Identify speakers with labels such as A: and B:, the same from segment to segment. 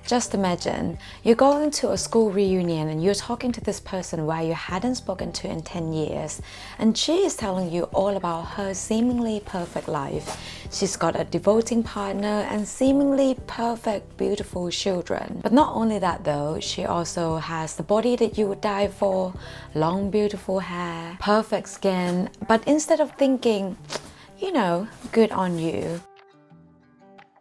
A: Just imagine, you're going to a school reunion and you're talking to this person where you hadn't spoken to in 10 years, and she is telling you all about her seemingly perfect life. She's got a devoting partner and seemingly perfect, beautiful children. But not only that though, she also has the body that you would die for, long beautiful hair, perfect skin. But instead of thinking, good on you,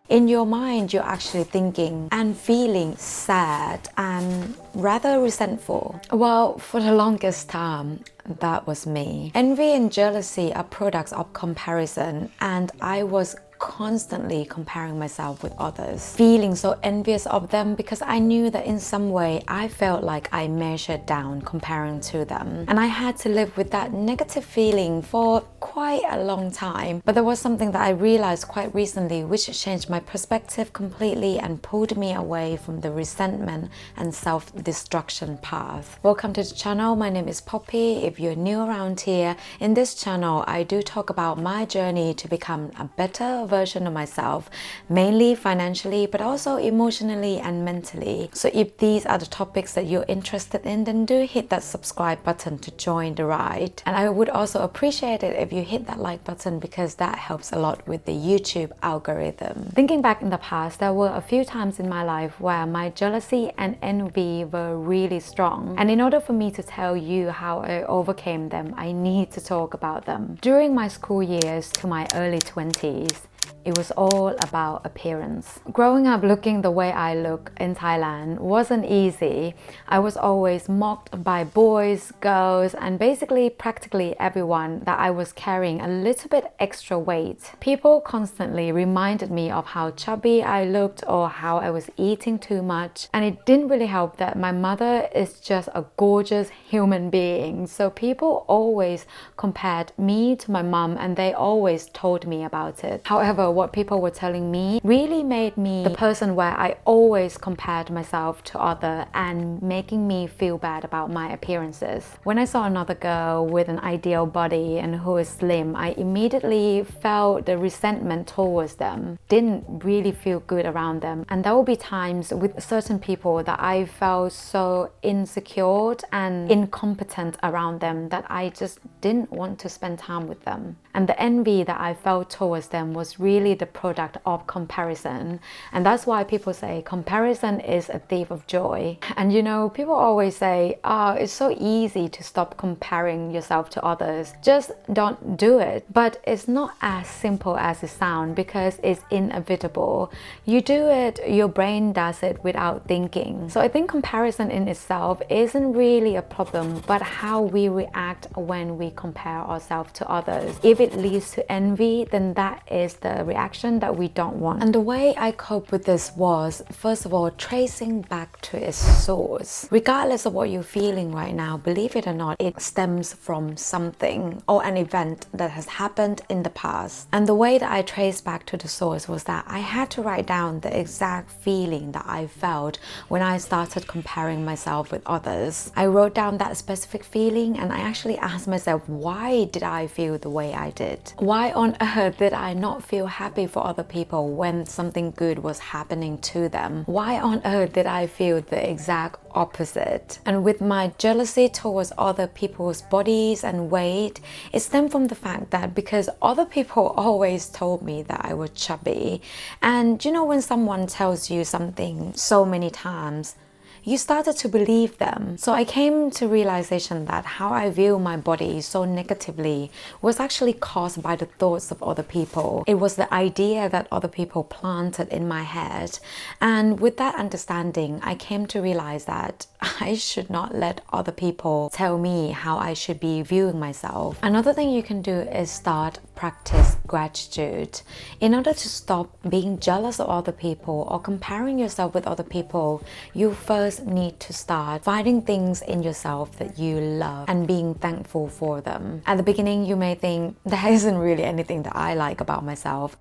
A: in your mind, you're actually thinking and feeling sad and rather resentful. Well, for the longest time, that was me. Envy and jealousy are products of comparison, and I was constantly comparing myself with others, feeling so envious of them because I knew that in some way I felt like I measured down comparing to them. And I had to live with that negative feeling for quite a long time. But there was something that I realized quite recently which changed my perspective completely and pulled me away from the resentment and self-destruction path. Welcome to the channel. My name is Poppy. If you're new around here, in this channel I do talk about my journey to become a better version of myself, mainly financially but also emotionally and mentally. So if these are the topics that you're interested in, then do hit that subscribe button to join the ride. And I would also appreciate it if you hit that like button because that helps a lot with the YouTube algorithm. Thinking back in the past, there were a few times in my life where my jealousy and envy were really strong. And in order for me to tell you how I overcame them, I need to talk about them. During my school years to my early 20s, it was all about appearance. Growing up looking the way I look in Thailand wasn't easy. I was always mocked by boys, girls, and basically practically everyone that I was carrying a little bit extra weight. People constantly reminded me of how chubby I looked or how I was eating too much. And it didn't really help that my mother is just a gorgeous human being. So people always compared me to my mom and they always told me about it. However, what people were telling me really made me the person where I always compared myself to others and making me feel bad about my appearances. When I saw another girl with an ideal body and who is slim, I immediately felt the resentment towards them. Didn't really feel good around them. And there will be times with certain people that I felt so insecure and incompetent around them that I just didn't want to spend time with them. And the envy that I felt towards them was really the product of comparison. And that's why people say comparison is a thief of joy. And people always say, it's so easy to stop comparing yourself to others. Just don't do it. But it's not as simple as it sounds because it's inevitable. You do it, your brain does it without thinking. So I think comparison in itself isn't really a problem, but how we react when we compare ourselves to others. If it leads to envy, then that is the reaction that we don't want. And the way I coped with this was, first of all, tracing back to its source. Regardless of what you're feeling right now, believe it or not, it stems from something or an event that has happened in the past. And the way that I traced back to the source was that I had to write down the exact feeling that I felt when I started comparing myself with others. I wrote down that specific feeling and I actually asked myself, why did I feel the way I did? Why on earth did I not feel happy for other people when something good was happening to them? Why on earth did I feel the exact opposite? And with my jealousy towards other people's bodies and weight, it stemmed from the fact that because other people always told me that I was chubby, and when someone tells you something so many times, you started to believe them. So I came to realization that how I view my body so negatively was actually caused by the thoughts of other people. It was the idea that other people planted in my head. And with that understanding, I came to realize that I should not let other people tell me how I should be viewing myself. Another thing you can do is start practice gratitude. In order to stop being jealous of other people or comparing yourself with other people, you first need to start finding things in yourself that you love and being thankful for them. At the beginning, you may think there isn't really anything that I like about myself.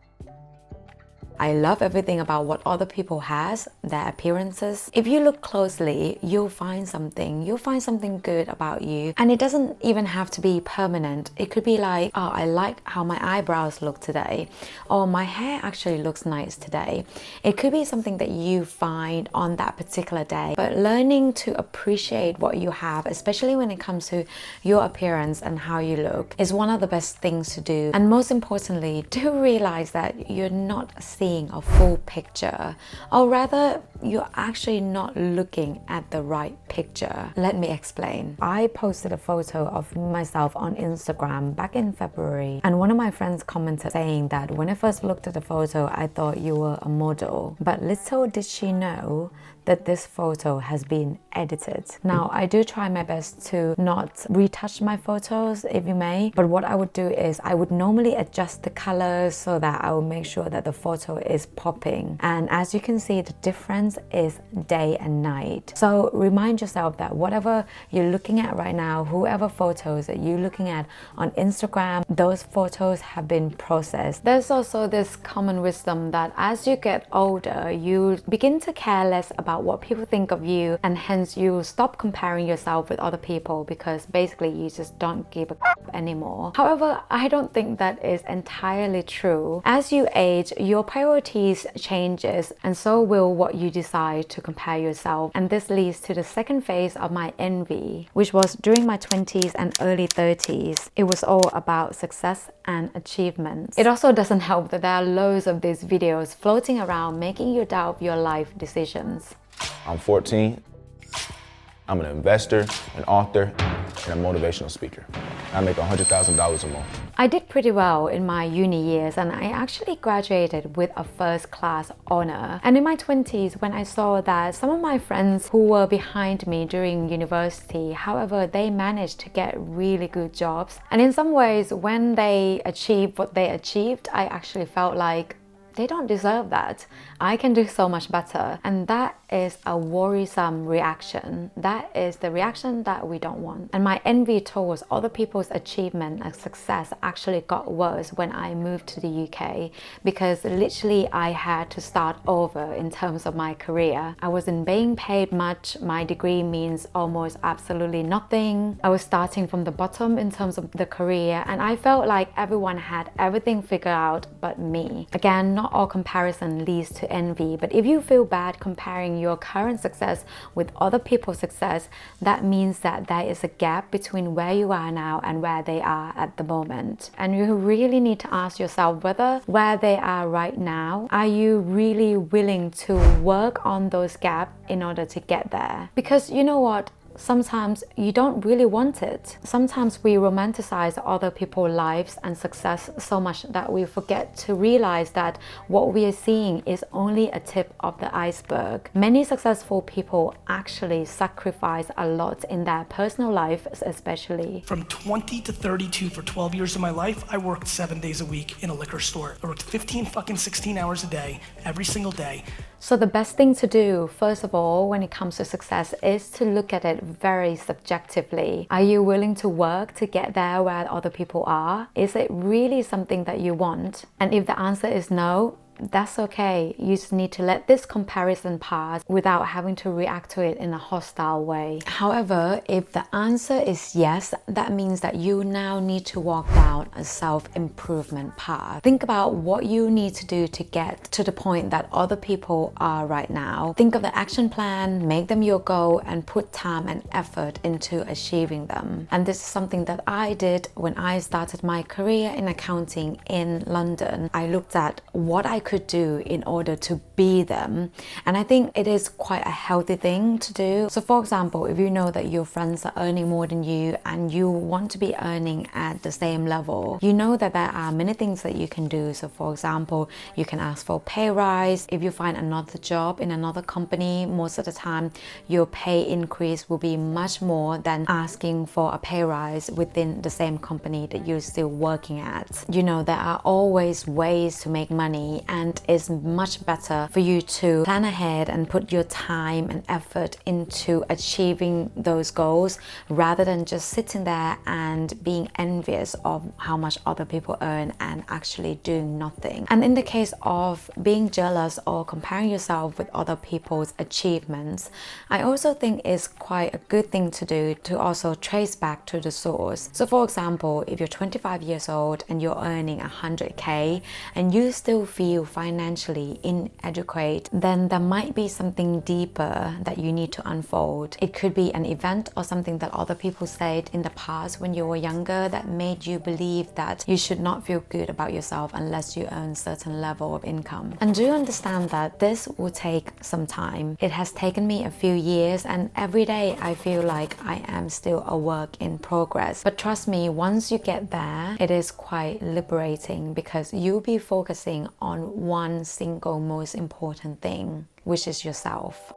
A: I love everything about what other people has, their appearances. If you look closely, you'll find something good about you. And it doesn't even have to be permanent. It could be like, oh, I like how my eyebrows look today, or my hair actually looks nice today. It could be something that you find on that particular day. But learning to appreciate what you have, especially when it comes to your appearance and how you look, is one of the best things to do. And most importantly, do realize that you're not seeing a full picture, or rather you're actually not looking at the right picture. Let me explain. I posted a photo of myself on Instagram back in February, and one of my friends commented saying that when I first looked at the photo, I thought you were a model. But little did she know that this photo has been edited. Now, I do try my best to not retouch my photos, if you may, but what I would do is I would normally adjust the colors so that I will make sure that the photo is popping. And as you can see, the difference is day and night. So remind yourself that whatever you're looking at right now, whoever photos that you're looking at on Instagram, those photos have been processed. There's also this common wisdom that as you get older, you begin to care less about what people think of you, and hence you stop comparing yourself with other people because basically you just don't give a crap anymore. However, I don't think that is entirely true. As you age, your priorities changes, and so will what you decide to compare yourself. And this leads to the second phase of my envy, which was during my 20s and early 30s. It was all about success and achievements. It also doesn't help that there are loads of these videos floating around making you doubt your life decisions.
B: I'm 14. I'm an investor, an author, and a motivational speaker. I make $100,000 a month.
A: I did pretty well in my uni years, and I actually graduated with a first class honor. And in my 20s, when I saw that some of my friends who were behind me during university, however, they managed to get really good jobs. And in some ways, when they achieved what they achieved, I actually felt like they don't deserve that. I can do so much better. And that is a worrisome reaction. That is the reaction that we don't want. And my envy towards other people's achievement and success actually got worse when I moved to the UK, because literally I had to start over in terms of my career. I wasn't being paid much. My degree means almost absolutely nothing. I was starting from the bottom in terms of the career, and I felt like everyone had everything figured out but me. Again, not all comparison leads to envy, but if you feel bad comparing your current success with other people's success, that means that there is a gap between where you are now and where they are at the moment. And you really need to ask yourself whether where they are right now, are you really willing to work on those gaps in order to get there? Because you know what? Sometimes you don't really want it. Sometimes we romanticize other people's lives and success so much that we forget to realize that what we are seeing is only a tip of the iceberg. Many successful people actually sacrifice a lot in their personal life, especially.
C: From 20 to 32 for 12 years of my life, I worked 7 days a week in a liquor store. I worked 16 hours a day, every single day.
A: So the best thing to do, first of all, when it comes to success, is to look at it very subjectively. Are you willing to work to get there where other people are? Is it really something that you want? And if the answer is no, that's okay. You just need to let this comparison pass without having to react to it in a hostile way. However, if the answer is yes, that means that you now need to walk down a self-improvement path. Think about what you need to do to get to the point that other people are right now. Think of the action plan, make them your goal, and put time and effort into achieving them. And this is something that I did when I started my career in accounting in London. I looked at what I could do in order to be them, and I think it is quite a healthy thing to do. So for example, if you know that your friends are earning more than you and you want to be earning at the same level, you know that there are many things that you can do. So for example, you can ask for a pay rise. If you find another job in another company, most of the time your pay increase will be much more than asking for a pay rise within the same company that you're still working at. You know, there are always ways to make money, and it's much better for you to plan ahead and put your time and effort into achieving those goals rather than just sitting there and being envious of how much other people earn and actually doing nothing. And in the case of being jealous or comparing yourself with other people's achievements, I also think it's quite a good thing to do to also trace back to the source. So for example, if you're 25 years old and you're earning 100k and you still feel financially inadequate, then there might be something deeper that you need to unfold. It could be an event or something that other people said in the past when you were younger that made you believe that you should not feel good about yourself unless you earn a certain level of income. And do understand that this will take some time. It has taken me a few years, and every day I feel like I am still a work in progress. But trust me, once you get there, it is quite liberating because you'll be focusing on one single most important thing, which is yourself.